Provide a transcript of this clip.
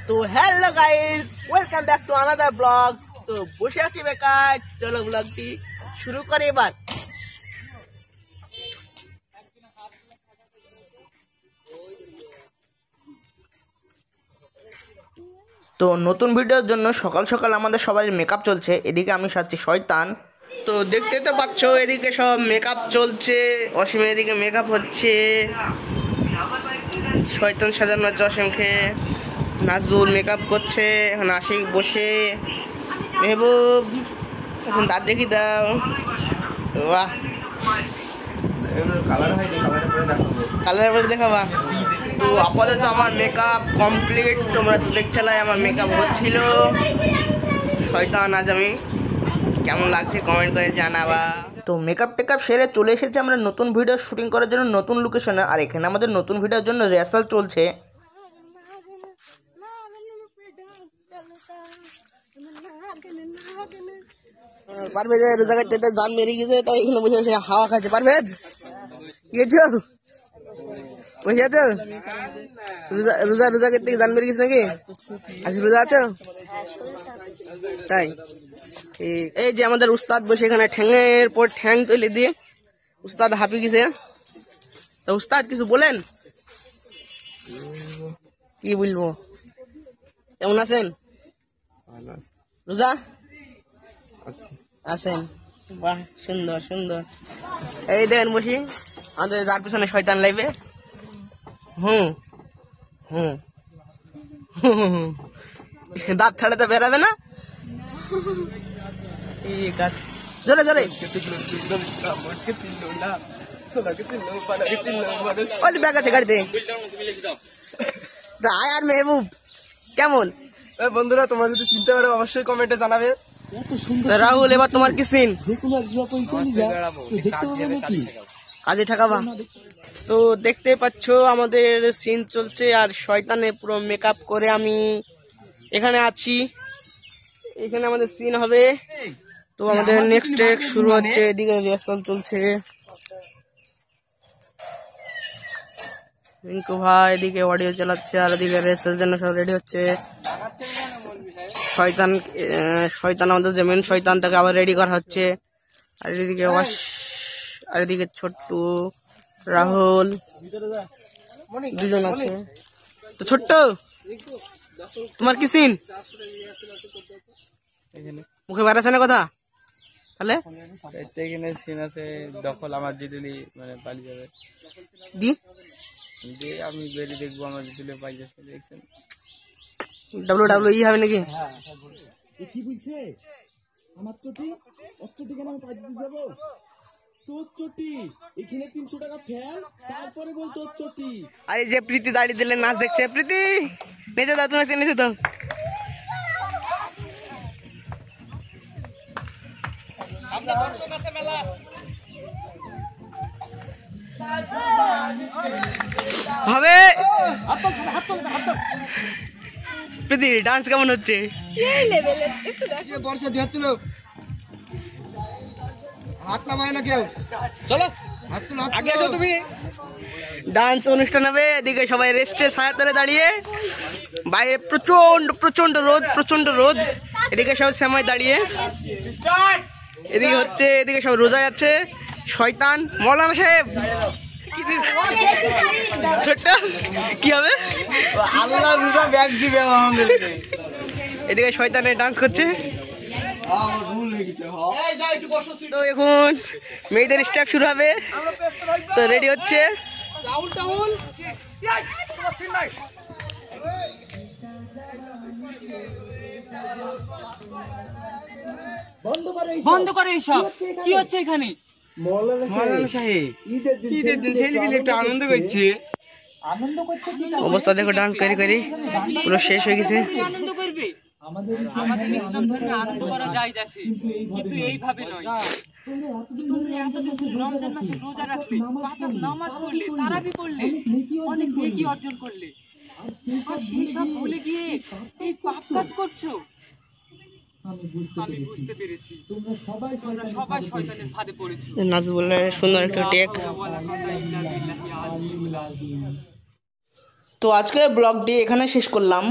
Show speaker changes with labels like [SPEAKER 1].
[SPEAKER 1] তো hello guys, welcome back to another vlogs. তো বসে আছি বেকার, চলো ব্লগটি শুরু করে এবার। তো নতুন ভিডিওর জন্য সকাল সকাল আমাদের সবার মেকআপ চলছে। এদিকে আমি সাজছি শয়তান। তো দেখতে তো পাচ্ছ, এদিকে সব মেকআপ চলছে। অসীমের এদিকে মেকআপ হচ্ছে, শয়তান সাজানো হচ্ছে অসীমকে। নাজবুল মেকআপ করছে, এখন আশিক বসে। মেহবুব এখন দাঁত দেখি দাও। বাহ, কালার পরে দেখাবা। তো আপাতত আমার মেকআপ কমপ্লিট, তোমরা তো দেখছিলাই আমার মেকআপ হচ্ছিল। শয়তান আজ আমি কেমন লাগছে কমেন্ট করে জানাবা। তো মেকআপ টেকআপ সেরে চলে এসেছে আমরা নতুন ভিডিও শুটিং করার জন্য নতুন লোকেশনে। আর এখানে আমাদের নতুন ভিডিওর জন্য রিহার্সাল চলছে। পারভেজ রোজা কাটতে জান মেরে গেছে, তাই এখানে বসে বসে হাওয়া খাচ্ছে। পারভেজ গেছো বসে আছো? রোজা রোজা কাটতে জান মেরে গেছে নাকি? আজ রোজা আছো? তাই ঠিক। এই যে আমাদের উস্তাদ বসে এখানে ঠ্যাঙের পর ঠ্যাং তুলে দিয়ে উস্তাদ হাঁপি গেছে। তো উস্তাদ কিছু বলেন? কি বলবো? কেমন আছেন? রোজা আছেন? বাহ, সুন্দর সুন্দর। এই দেখেন বসি আমাদের যার পিছনে শয়তান লাইবে। হুম হুম দাঁত ছাড়াতে বেরাবে না। ঠিক আছে, জোরে জোরে। ব্যাগ আছে গাড়িতে। আয় আর মেহবুব কেমন?
[SPEAKER 2] বন্ধুরা তোমরা যদি চিনতে পারো অবশ্যই কমেন্টে জানাবে।
[SPEAKER 1] রাহুল, এবার তোমার কি সিন? কাজে ঠাকাবা। তো দেখতে পাচ্ছ আমাদের সিন চলছে, আর শয়তানে পুরো মেকআপ করে আমি এখানে আছি। এখানে আমাদের সিন হবে। তো আমাদের নেক্সট টেক শুরু হচ্ছে। এদিকে রিহার্সাল চলছে। রিঙ্কু ভাই এদিকে অডিও চালাচ্ছে, আর এদিকে রিহার্সাল জন্য সব রেডি হচ্ছে। শয়তান শয়তান আমাদের যে মেন শয়তান, তাকে আবার রেডি করা হচ্ছে। আর এদিকে আর এদিকে ছোট্টু, রাহুল দুজন আছে। তো ছোট্ট, তোমার কি সিন? মুখে বার আছে না কথা? তাহলে
[SPEAKER 2] এখানে সিন আছে, দখল আমার জিতুলি মানে পালিয়ে যাবে।
[SPEAKER 1] দি
[SPEAKER 2] আমি বেরিয়ে দেখবো আমার জিতুলি পালিয়ে যাচ্ছে। দেখছেন
[SPEAKER 1] WWE হবে নাকি?
[SPEAKER 3] কি বলছে আমার চটি? ওর চটি কেন আমি পাই দিতে যাবো? তোর চটি এখানে 300 টাকা ফেল, তারপরে বল তোর চটি।
[SPEAKER 1] আরে যে প্রীতি দাঁড়িয়ে দিলে নাচ দেখছে। প্রীতি নিচে দাও, তুমি নিচে দাও। হবে প্রীতি ডান্স কেমন হচ্ছে?
[SPEAKER 2] হাত নামায় না কেউ, চলো আগে আসো তুমি।
[SPEAKER 1] ডান্স অনুষ্ঠান হবে। এদিকে সবাই রেস্টে ছায়া তলে দাঁড়িয়ে, বাইরে প্রচন্ড প্রচন্ড রোদ, প্রচন্ড রোদ। এদিকে সব সময় দাঁড়িয়ে এদিকে হচ্ছে। এদিকে সব রোজা যাচ্ছে। শয়তান মৌলানা সাহেব ছোট্ট কি হবে?
[SPEAKER 2] আল্লাহ রোজা ব্যাগ দিবে আমাদের।
[SPEAKER 1] এদিকে শয়তানের ডান্স করছে। তো এখন মেয়েদের স্টেপ শুরু হবে। তো রেডি হচ্ছে।
[SPEAKER 4] বন্ধ করে এইসব। কি হচ্ছে এখানে?
[SPEAKER 2] মৌলানা সাহেব ঈদের দিন ছেলেপিলে একটু আনন্দ করছে।
[SPEAKER 4] আনন্দ করছে
[SPEAKER 1] অবস্থা দেখো, ডান্স করে করে পুরো শেষ হয়ে গেছে।
[SPEAKER 4] আনন্দ করবে। আমাদের ইসলাম ধর্মে আনন্দ করা যায় আছে, কিন্তু এইভাবে নয়। তোমরা এতদিন রমজান মাসে রোজা রাখলে, পাঁচ ওয়াক্ত নামাজ পড়লে, তারাবি পড়লে, অনেক নেকি অর্জন করলে, আর সেই সব ভুলে গিয়ে এই পাপ কাজ করছো। আমি বুঝতে পেরেছি তোমরা সবাই শয়তানের ফাঁদে পড়েছো।
[SPEAKER 1] নাজবুলের সুন্দর একটা টেক। তো আজকের ব্লগটি এখানে শেষ করলাম।